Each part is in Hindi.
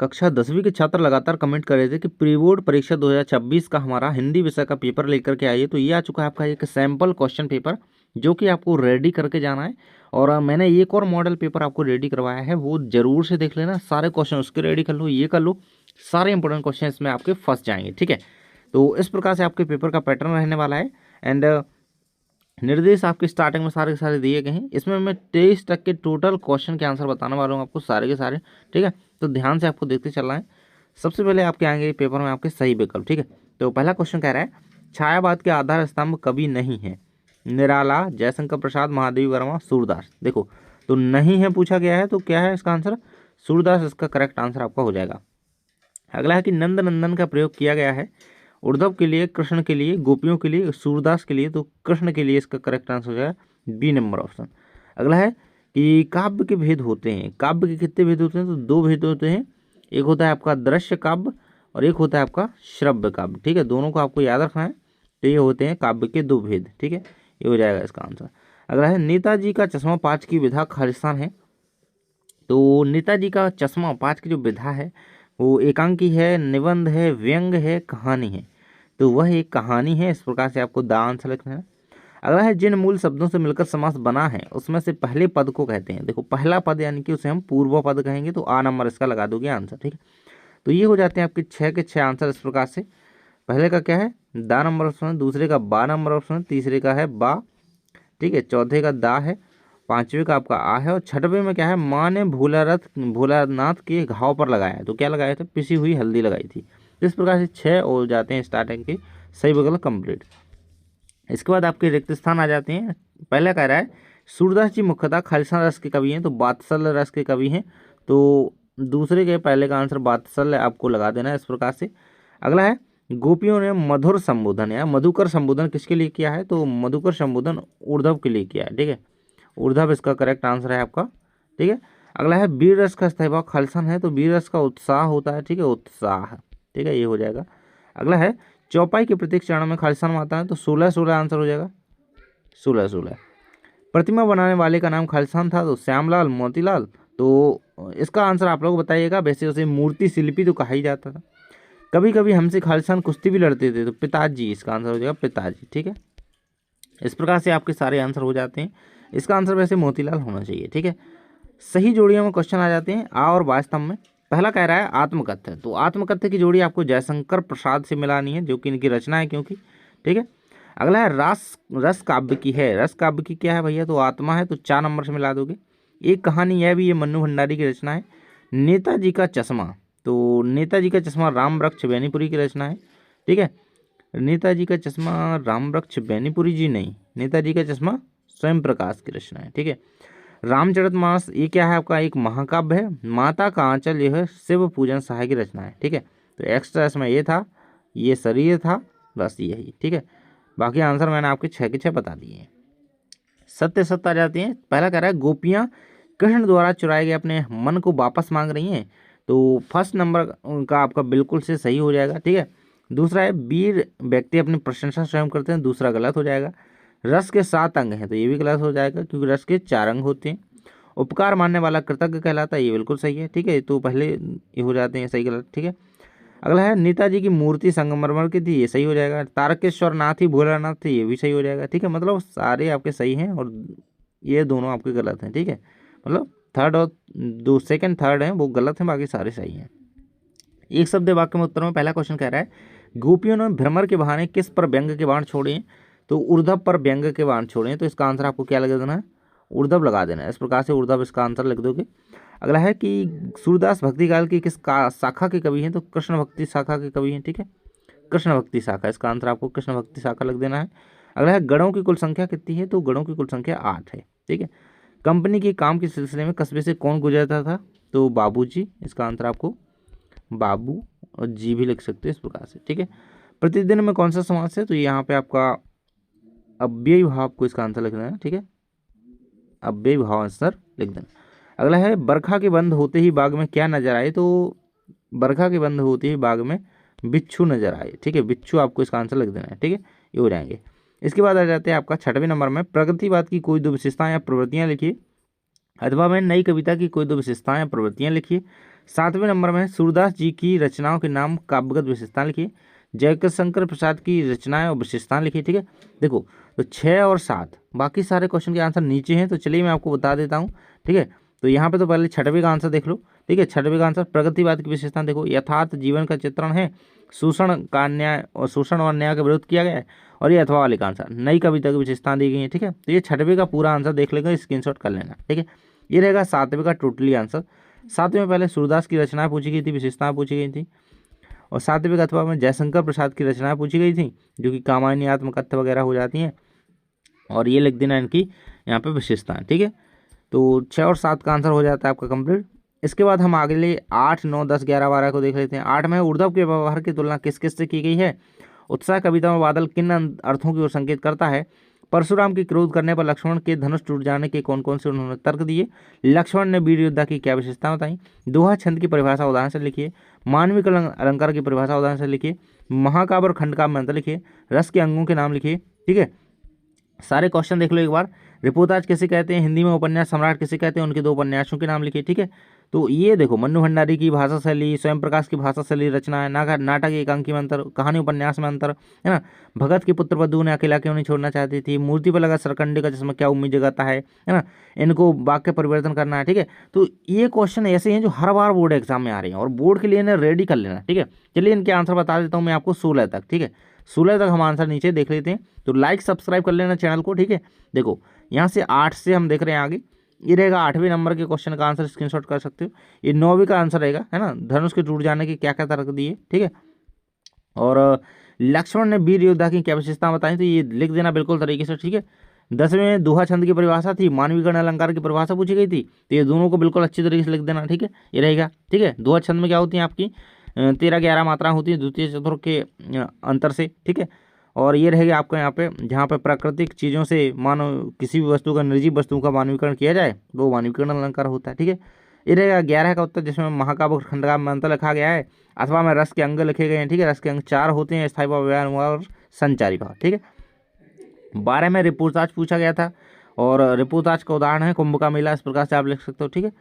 कक्षा 10वीं के छात्र लगातार कमेंट कर रहे थे कि प्री बोर्ड परीक्षा 2026 का हमारा हिंदी विषय का पेपर लेकर के आइए। तो ये आ चुका है आपका एक सैंपल क्वेश्चन पेपर जो कि आपको रेडी करके जाना है। और मैंने एक और मॉडल पेपर आपको रेडी करवाया है, वो जरूर से देख लेना। सारे क्वेश्चन उसके रेडी कर लो, ये कर लो, सारे इंपॉर्टेंट क्वेश्चन इसमें आपके फंस जाएंगे। ठीक है, तो इस प्रकार से आपके पेपर का पैटर्न रहने वाला है। एंड निर्देश आपके स्टार्टिंग में सारे के सारे दिए गए हैं। इसमें मैं 23 तक के टोटल क्वेश्चन के आंसर बताने वाला हूँ आपको, सारे के सारे। ठीक है, तो ध्यान से आपको देखते चलना है। सबसे पहले आपके आएंगे पेपर में आपके सही विकल्प। ठीक है, तो पहला क्वेश्चन कह रहा है छायावाद के आधार स्तंभ कवि नहीं है। निराला, जयशंकर प्रसाद, महादेवी वर्मा, सूरदास। देखो, तो नहीं है पूछा गया है, तो क्या है इसका आंसर? सूरदास इसका करेक्ट आंसर आपका हो जाएगा। अगला है कि नंद नंदन का प्रयोग किया गया है उद्धव के लिए, कृष्ण के लिए, गोपियों के लिए, सूरदास के लिए। तो कृष्ण के लिए इसका करेक्ट आंसर हो जाएगा बी नंबर ऑप्शन। अगला है कि काव्य के भेद होते हैं। काव्य के कितने भेद होते हैं? तो दो भेद होते हैं। एक होता है आपका दृश्य काव्य और एक होता है आपका श्रव्य काव्य। ठीक है, दोनों को आपको याद रखना है। तो ये होते हैं काव्य के दो भेद। ठीक है, ये हो जाएगा इसका आंसर। अगला है नेताजी का चश्मा 5 की विधा खालिस्तान है। तो नेताजी का चश्मा 5 की जो विधा है वो एकांकी है, निबंध है, व्यंग है, कहानी है। तो वह एक कहानी है। इस प्रकार से आपको द आंसर लिखना है। अगला है जिन मूल शब्दों से मिलकर समास बना है उसमें से पहले पद को कहते हैं। देखो, पहला पद यानी कि उसे हम पूर्व पद कहेंगे। तो आ नंबर इसका लगा दोगे आंसर। ठीक है, तो ये हो जाते हैं आपके 6 के 6 आंसर इस प्रकार से। पहले का क्या है? दा नंबर ऑप्शन है, दूसरे का बा नंबर ऑप्शन है, तीसरे का है बा। ठीक है, चौथे का दा है, पांचवे का आपका आ है, और छठवें में क्या है? माँ ने भोलानाथ के घाव पर लगाया है। तो क्या लगाया था? पिसी हुई हल्दी लगाई थी। इस प्रकार से 6 हो जाते हैं स्टार्टिंग के सही विकल्प कंप्लीट। इसके बाद आपके रिक्त स्थान आ जाते हैं। पहला कह रहा है सूरदास जी मुख्यतः खालिस्तान रस के कवि हैं। तो वात्सल्य रस के कवि हैं। तो दूसरे के पहले का आंसर वात्सल्य आपको लगा देना है इस प्रकार से। अगला है गोपियों ने मधुर संबोधन या मधुकर संबोधन किसके लिए किया है? तो मधुकर संबोधन उद्धव के लिए किया है। ठीक है, उद्धव इसका करेक्ट आंसर है आपका। ठीक है, अगला है वीर रस का स्थायी भाव खालिस्तान है। तो वीर रस का उत्साह होता है। ठीक है, उत्साह। ठीक है, ये हो जाएगा। अगला है चौपाई के प्रत्येक चरण में खालिस्तान में आता है। तो 16-16 आंसर हो जाएगा, 16-16। प्रतिमा बनाने वाले का नाम खालिस्तान था। तो श्यामलाल, मोतीलाल। तो इसका आंसर आप लोग बताइएगा। वैसे उसे मूर्ति शिल्पी तो कहा ही जाता था। कभी कभी हमसे खालिस्तान कुश्ती भी लड़ते थे। तो पिताजी इसका आंसर हो जाएगा, पिताजी। ठीक है, इस प्रकार से आपके सारे आंसर हो जाते हैं। इसका आंसर वैसे मोतीलाल होना चाहिए। ठीक है, सही जोड़ियों में क्वेश्चन आ जाते हैं आ और वास्तव में। पहला कह रहा है आत्मकथ्य। तो आत्मकथ्य की जोड़ी आपको जयशंकर प्रसाद से मिलानी है, जो कि इनकी रचना है क्योंकि। ठीक है, अगला है रस काव्य की है। रस काव्य की क्या है भैया? तो आत्मा है। तो 4 नंबर से मिला दोगे। एक कहानी यह भी, ये मन्नू भंडारी की रचना है। नेताजी का चश्मा। तो नेताजी का चश्मा राम वृक्ष बेनीपुरी की रचना है। ठीक है, नेताजी का चश्मा राम वृक्ष बेनीपुरी जी नहीं, नेताजी का चश्मा स्वयं प्रकाश की रचना है। ठीक है, रामचरितमानस ये क्या है आपका? एक महाकाव्य है। माता का आंचल यह है शिव पूजन सहाय की रचना है। ठीक है, तो एक्स्ट्रा इसमें ये था, ये शरीर था, बस यही। ठीक है, बाकी आंसर मैंने आपके 6 के 6 बता दिए हैं। सत्य सत्य आ जाती हैं। पहला कह रहा है गोपियाँ कृष्ण द्वारा चुराए गए अपने मन को वापस मांग रही हैं। तो फर्स्ट नंबर का आपका बिल्कुल से सही हो जाएगा। ठीक है, दूसरा है वीर व्यक्ति अपनी प्रशंसा स्वयं करते हैं। दूसरा गलत हो जाएगा। रस के 7 अंग हैं। तो ये भी गलत हो जाएगा क्योंकि रस के 4 अंग होते हैं। उपकार मानने वाला कृतज्ञ कहलाता है। ये बिल्कुल सही है। ठीक है, तो पहले ये हो जाते हैं सही गलत। ठीक है, अगला है नेताजी की मूर्ति संगमरमर की थी। ये सही हो जाएगा। तारकेश्वर नाथ ही भोलानाथ थे। ये भी सही हो जाएगा। ठीक है, मतलब सारे आपके सही हैं और ये दोनों आपके गलत हैं। ठीक है, मतलब थर्ड और दो सेकंड थर्ड हैं वो गलत हैं, बाकी सारे सही हैं। एक शब्द वाक्य में उत्तर में पहला क्वेश्चन कह रहा है गोपियों ने भ्रमर के बहाने किस पर व्यंग के बाण छोड़े हैं? तो उद्धव पर व्यंग के बाण छोड़े हैं। तो इसका आंसर आपको क्या लगा देना है? उद्धव लगा देना है। इस प्रकार से उद्धव इसका आंसर लिख दोगे। अगला है कि सूरदास भक्ति काल की किस शाखा के कवि हैं? तो कृष्ण भक्ति शाखा के कवि हैं। ठीक है, कृष्ण भक्ति शाखा, इसका आंसर आपको कृष्ण भक्ति शाखा लिख देना है। अगला है गणों की कुल संख्या कितनी है? तो गणों की कुल संख्या 8 है। ठीक है, कंपनी के काम के सिलसिले में कस्बे से कौन गुजरता था? तो बाबूजी, इसका आंसर आपको बाबू और जी भी लिख सकते हैं इस प्रकार से। ठीक है, प्रतिदिन में कौन सा समास है? तो यहाँ पे आपका अव्ययी भाव आपको इसका आंसर लिखना है। ठीक है, अव्ययी भाव आंसर लिख देना। अगला है बरखा के बंद होते ही बाग में क्या नजर आए? तो बरखा के बंद होते ही बाग में बिच्छू नजर आए। ठीक है, बिच्छू आपको इसका आंसर लिख देना है। ठीक है, ये हो जाएंगे। इसके बाद आ जाते हैं आपका 6वें नंबर में प्रगतिवाद की कोई 2 विशेषताएं या प्रवृत्तियां लिखिए। अथवा में नई कविता की कोई 2 विशेषताएं या प्रवृत्तियां लिखिए। 7वें नंबर में है सूरदास जी की रचनाओं के नाम काव्यगत विशेषता लिखिए। जयशंकर प्रसाद की रचनाएं और विशेषताएं लिखिए। ठीक है, देखो तो 6 और 7 बाकी सारे क्वेश्चन के आंसर नीचे हैं, तो चलिए मैं आपको बता देता हूँ। ठीक है, तो यहाँ पे तो पहले 6वें का आंसर देख लो। ठीक है, 6वें का आंसर प्रगतिवाद की विशेषता देखो, यथार्थ जीवन का चित्रण है, शोषण और न्याय का विरोध किया गया है, और ये अथवा वाले का आंसर नई कविता की विशेषता दी गई है। ठीक है, तो ये 6वें का पूरा आंसर देख लेगा, स्क्रीनशॉट कर लेना। ठीक है, ये रहेगा 7वें का टोटली आंसर। 7वें में पहले सूरदास की रचनाएं पूछी गई थी, विशेषताएं पूछी गई थी, और 7वें का अथवा में जयशंकर प्रसाद की रचनाएं पूछी गई थी, जो कि कामायनी आत्मकथ्य वगैरह हो जाती हैं, और ये लिख देना इनकी यहाँ पे विशेषताएं। ठीक है, तो 6 और 7 का आंसर हो जाता है आपका कंप्लीट। इसके बाद हम अगले 8, 9, 10, 11, 12 को देख लेते हैं। 8 में ऊर्ध्व के व्यवहार की तुलना किस किस से की गई है। उत्साह कविता में बादल किन अर्थों की ओर संकेत करता है। परशुराम की क्रोध करने पर लक्ष्मण के धनुष टूट जाने के कौन कौन से उन्होंने तर्क दिए। लक्ष्मण ने वीर योद्धा की क्या विशेषता बताई। दोहा छंद की परिभाषा उदाहरण से लिखिए। मानविक अलंकार की परिभाषा उदाहरण से लिखिए। महाकाव्य और खंड काव्य में अंतर लिखिए। रस के अंगों के नाम लिखिए। ठीक है, सारे क्वेश्चन देख लो एक बार। रिपोर्टाज किसे कहते हैं, हिंदी में उपन्यास सम्राट किसे कहते हैं, उनके 2 उपन्यासों के नाम लिखिए। ठीक है, तो ये देखो मन्नू भंडारी की भाषा शैली, स्वयं प्रकाश की भाषा शैली रचना है, नाटक एकांकी में अंतर, कहानी उपन्यास में अंतर है ना। भगत की पुत्र बद्दू ने अकेला क्यों नहीं छोड़ना चाहती थी। मूर्ति पर लगा सरकंडे का चश्मा क्या उम्मीद जगाता है ना। इनको वाक्य परिवर्तन करना है। ठीक है, तो ये क्वेश्चन ऐसे हैं जो हर बार बोर्ड एग्जाम में आ रहे हैं, और बोर्ड के लिए इन्हें रेडी कर लेना। ठीक है, चलिए इनके आंसर बता देता हूँ मैं आपको 16 तक। ठीक है, 16 तक हम आंसर नीचे देख लेते हैं, तो लाइक सब्सक्राइब कर लेना चैनल को। ठीक है, देखो यहाँ से 8 से हम देख रहे हैं आगे, ये रहेगा 8वें नंबर के क्वेश्चन का आंसर, स्क्रीनशॉट कर सकते हो। ये 9वीं का आंसर रहेगा, है ना, धनुष के टूट जाने के क्या क्या तर्क दिए। ठीक है, और लक्ष्मण ने वीर योद्धा की क्या विशेषता बताई, तो ये लिख देना बिल्कुल तरीके से। ठीक है, 10वें में दोहा छंद की परिभाषा थी, मानवीय गण अलंकार की परिभाषा पूछी गई थी, तो ये दोनों को बिल्कुल अच्छी तरीके से लिख देना। ठीक है, ये रहेगा। ठीक है, दोहा छंद में क्या होती हैं आपकी 13-11 मात्राएं होती हैं द्वितीय चतुर्थ के अंतर से। ठीक है, और ये रहेगा आपका यहाँ पे, जहाँ पे प्राकृतिक चीज़ों से मानो किसी भी वस्तु का निर्जीव वस्तु का मानवीकरण किया जाए, वो मानवीकरण अलंकार होता है। ठीक है, ये रहेगा 11 का उत्तर, जिसमें महाकाव्य और खंडकाव्य में अंतर लिखा गया है, अथवा में रस के अंग लिखे गए हैं। ठीक है, रस के अंग 4 होते हैं, स्थायी भाव, व्यवहार और संचारी भाव। ठीक है, 12 में रिपोर्टाज पूछा गया था, और रिपोर्टाज का उदाहरण है कुंभ का मेला, इस प्रकार से आप लिख सकते हो। ठीक है,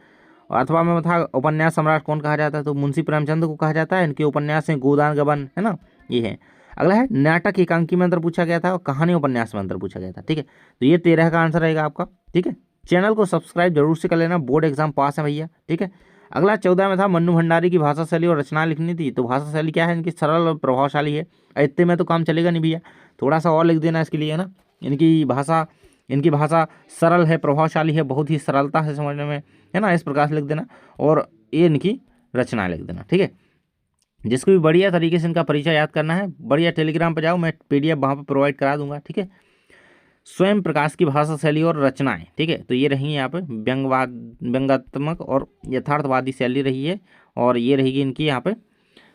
अथवा में था उपन्यास सम्राट कौन कहा जाता है, तो मुंशी प्रेमचंद को कहा जाता है। इनके उपन्यास हैं गोदान गबन, है ना, ये है। अगला है नाटक एकांकी में अंतर पूछा गया था, और कहानी उपन्यास में अंतर पूछा गया था। ठीक है, तो ये 13 का आंसर रहेगा आपका। ठीक है, चैनल को सब्सक्राइब जरूर से कर लेना, बोर्ड एग्जाम पास है भैया। ठीक है, अगला 14 में था मन्नू भंडारी की भाषा शैली और रचना लिखनी थी, तो भाषा शैली क्या है इनकी, सरल और प्रभावशाली है। इतने में तो काम चलेगा नहीं भैया, थोड़ा सा और लिख देना इसके लिए, है ना। इनकी भाषा सरल है, प्रभावशाली है, बहुत ही सरलता है समझने में, है ना, इस प्रकार से लिख देना, और ये इनकी रचना लिख देना। ठीक है, जिसको भी बढ़िया तरीके से इनका परिचय याद करना है, बढ़िया टेलीग्राम पर जाओ, मैं PDF वहाँ पर प्रोवाइड करा दूंगा। ठीक है, स्वयं प्रकाश की भाषा शैली और रचनाएं। ठीक है, तो ये रही यहाँ पे व्यंग्यात्मक और यथार्थवादी शैली रही है, और ये रहेगी इनकी यहाँ पे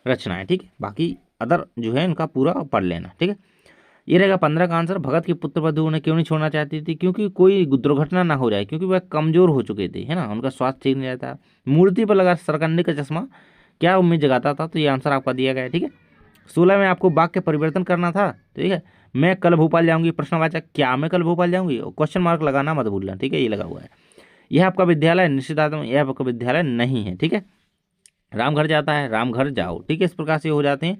रचनाएं। ठीक है, बाकी अदर जो है इनका पूरा पढ़ लेना। ठीक है, ये रहेगा 15 का आंसर। भगत की पुत्र बधू उन्हें क्यों नहीं छोड़ना चाहती थी, क्योंकि कोई दुर्घटना ना हो जाए, क्योंकि वह कमजोर हो चुके थे, है ना, उनका स्वास्थ्य ठीक नहीं रहता। मूर्ति पर लगा सरकंडे का चश्मा क्या उम्मीद जगाता था, तो ये आंसर आपका दिया गया है। ठीक है, 16 में आपको वाक्य परिवर्तन करना था। ठीक है, मैं कल भोपाल जाऊंगी, प्रश्नवाचक क्या मैं कल भोपाल जाऊंगी, क्वेश्चन मार्क लगाना मत भूलना। ठीक है, ये लगा हुआ है। यह आपका विद्यालय निश्चितार्थ यह आपका विद्यालय नहीं है। ठीक है, रामघर जाता है, रामघर जाओ। ठीक है, इस प्रकार से हो जाते हैं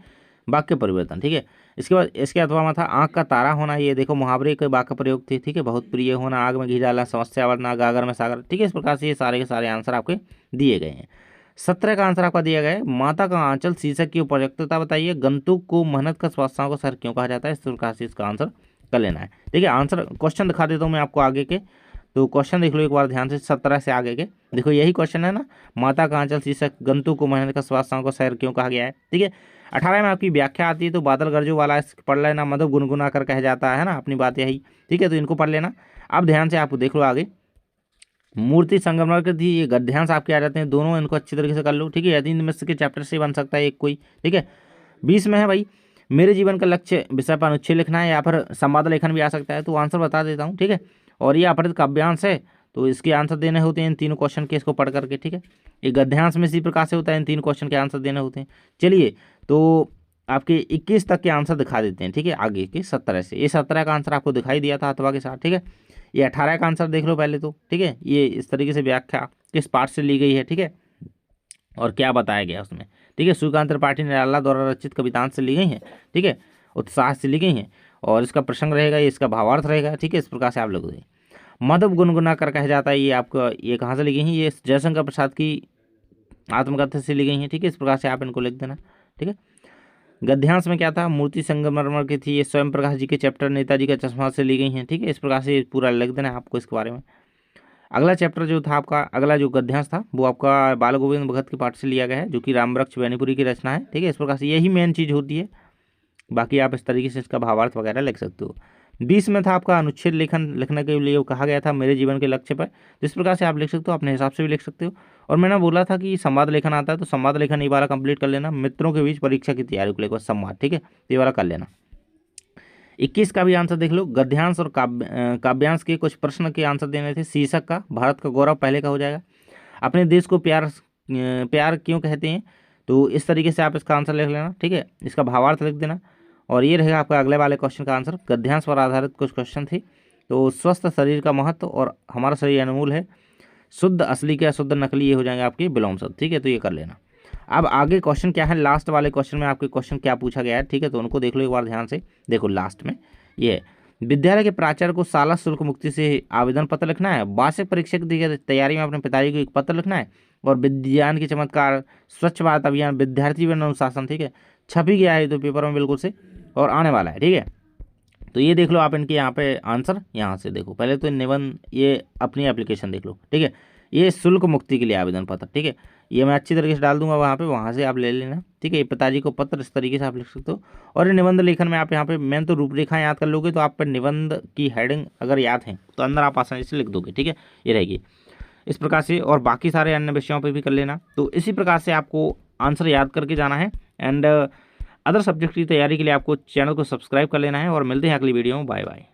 वाक्य परिवर्तन। ठीक है, इसके बाद इसके अथवा में था आँख का तारा होना, ये देखो मुहावरे के वाक्य प्रयोग थे। ठीक है, बहुत प्रिय होना, आग में घी डालना, समस्या वरना, गागर में सागर। ठीक है, इस प्रकार से ये सारे के सारे आंसर आपके दिए गए हैं। 17 का आंसर आपका दिया गया है माता का आंचल शीर्षक की उपयुक्तता बताइए। गंतुक को मेहनत का स्वास्थ्यों का सर क्यों कहा जाता है, इस प्रकार से इसका आंसर कर लेना है। देखिए आंसर क्वेश्चन दिखा देता हूँ मैं आपको आगे के, तो क्वेश्चन देख लो एक बार ध्यान से। 17 से आगे के देखो यही क्वेश्चन है ना, माता का आंचल शीर्षक गंतुक को मेहनत का स्वास्थ्यों का सैर क्यों कहा गया है। ठीक है, 18 में आपकी व्याख्या आती है, तो बादल गरजो वाला पढ़ लेना, मतलब गुनगुना कर कह जाता है ना, अपनी बात यही। ठीक है, तो इनको पढ़ लेना। अब ध्यान से आप देख लो आगे, मूर्ति संगमरमर के थी, ये गद्यांश आपके आ जाते हैं, दोनों इनको अच्छी तरीके से कर लो। ठीक है, यदि इनमें से के चैप्टर से बन सकता है एक कोई। ठीक है, 20 में है भाई मेरे जीवन का लक्ष्य विषय पर अनुच्छेद लिखना है, या फिर संवाद लेखन भी आ सकता है, तो आंसर बता देता हूँ। ठीक है, और ये अपहृत काव्यांश है, तो इसके आंसर देने होते हैं इन तीनों क्वेश्चन के, इसको पढ़ करके। ठीक है, ये गद्यांश में इसी प्रकार से होता है, इन 3 क्वेश्चन के आंसर देने होते हैं। चलिए, तो आपके 21 तक के आंसर दिखा देते हैं। ठीक है, आगे के 17 से, ये 17 का आंसर आपको दिखाई दिया था अथवा के साथ। ठीक है, ये 18 का आंसर देख लो पहले तो। ठीक है, ये इस तरीके से व्याख्या किस पार्ट से ली गई है। ठीक है, और क्या बताया गया उसमें, ठीक है। सूर्यकांत त्रिपाठी निराला द्वारा रचित कवितांश से ली गई हैं, ठीक है, उत्साह से ली गई हैं, और इसका प्रसंग रहेगा, ये इसका भावार्थ रहेगा, ठीक है। इस प्रकार से आप लोग दें। मधुब गुनगुना कर कहा जाता है, ये आपका ये कहाँ से ली गई हैं, ये जयशंकर प्रसाद की आत्मकथा से ली गई हैं, ठीक है। इस प्रकार से आप इनको लिख देना, ठीक है। गद्यांश में क्या था, मूर्ति संगमरमर की थी, ये स्वयं प्रकाश जी के चैप्टर नेताजी का चश्मा से ली गई हैं, ठीक है। इस प्रकार से पूरा लिख देना है आपको इसके बारे में। अगला चैप्टर जो था आपका, अगला जो गद्यांश था वो आपका बाल गोविंद भगत के पाठ से लिया गया है, जो कि रामवृक्ष बेनीपुरी की रचना है, ठीक है। इस प्रकार से यही मेन चीज़ होती है, बाकी आप इस तरीके से इसका भावार्थ वगैरह लिख सकते हो। 20 में था आपका अनुच्छेद लेखन लिखने के लिए कहा गया था, मेरे जीवन के लक्ष्य पर। जिस प्रकार से आप लिख सकते हो अपने हिसाब से भी लिख सकते हो। और मैंने बोला था कि संवाद लेखन आता है, तो संवाद लेखन ये वाला कंप्लीट कर लेना। मित्रों के बीच परीक्षा की तैयारी को लेकर संवाद, ठीक है, ये वाला कर लेना। 21 का भी आंसर देख लो। गद्यांश और काव्यांश के कुछ प्रश्न के आंसर देने थे। शीर्षक का भारत का गौरव पहले का हो जाएगा। अपने देश को प्यार क्यों कहते हैं, तो इस तरीके से आप इसका आंसर लिख लेना, ठीक है। इसका भावार्थ लिख देना। और ये रहेगा आपका अगले वाले क्वेश्चन का आंसर। गद्यांश पर आधारित कुछ क्वेश्चन थे, तो स्वस्थ शरीर का महत्व और हमारा शरीर अनमोल है, शुद्ध असली के अशुद्ध नकली, ये हो जाएंगे आपके विलोम शब्द, ठीक है। तो ये कर लेना। अब आगे क्वेश्चन क्या है, लास्ट वाले क्वेश्चन में आपके क्वेश्चन क्या पूछा गया है, ठीक है, तो उनको देख लो एक बार ध्यान से। देखो लास्ट में ये है, विद्यालय के प्राचार्य को शाला शुल्क मुक्ति से आवेदन पत्र लिखना है, वार्षिक परीक्षा की तैयारी में अपने पिताजी को एक पत्र लिखना है, और विज्ञान के चमत्कार, स्वच्छ भारत अभियान, विद्यार्थी वन अनुशासन, ठीक है, छपी गया है तो पेपर में बिल्कुल से, और आने वाला है, ठीक है। तो ये देख लो आप इनके यहाँ पे आंसर, यहाँ से देखो पहले तो निबंध, ये अपनी एप्लीकेशन देख लो, ठीक है। ये शुल्क मुक्ति के लिए आवेदन पत्र, ठीक है, ये मैं अच्छी तरीके से डाल दूंगा वहाँ पे, वहाँ से आप ले लेना, ठीक है। ये पिताजी को पत्र, इस तरीके से आप लिख सकते हो। और ये निबंध लेखन में आप यहाँ पे मेन तो रूपरेखा याद कर लोगे, तो आप पर निबंध की हेडिंग अगर याद है तो अंदर आप आसानी से लिख दोगे, ठीक है, ये रहेगी इस प्रकार से। और बाकी सारे अन्य विषयों पर भी कर लेना। तो इसी प्रकार से आपको आंसर याद करके जाना है। एंड अदर सब्जेक्ट की तैयारी के लिए आपको चैनल को सब्सक्राइब कर लेना है। और मिलते हैं अगली वीडियो में, बाय बाय।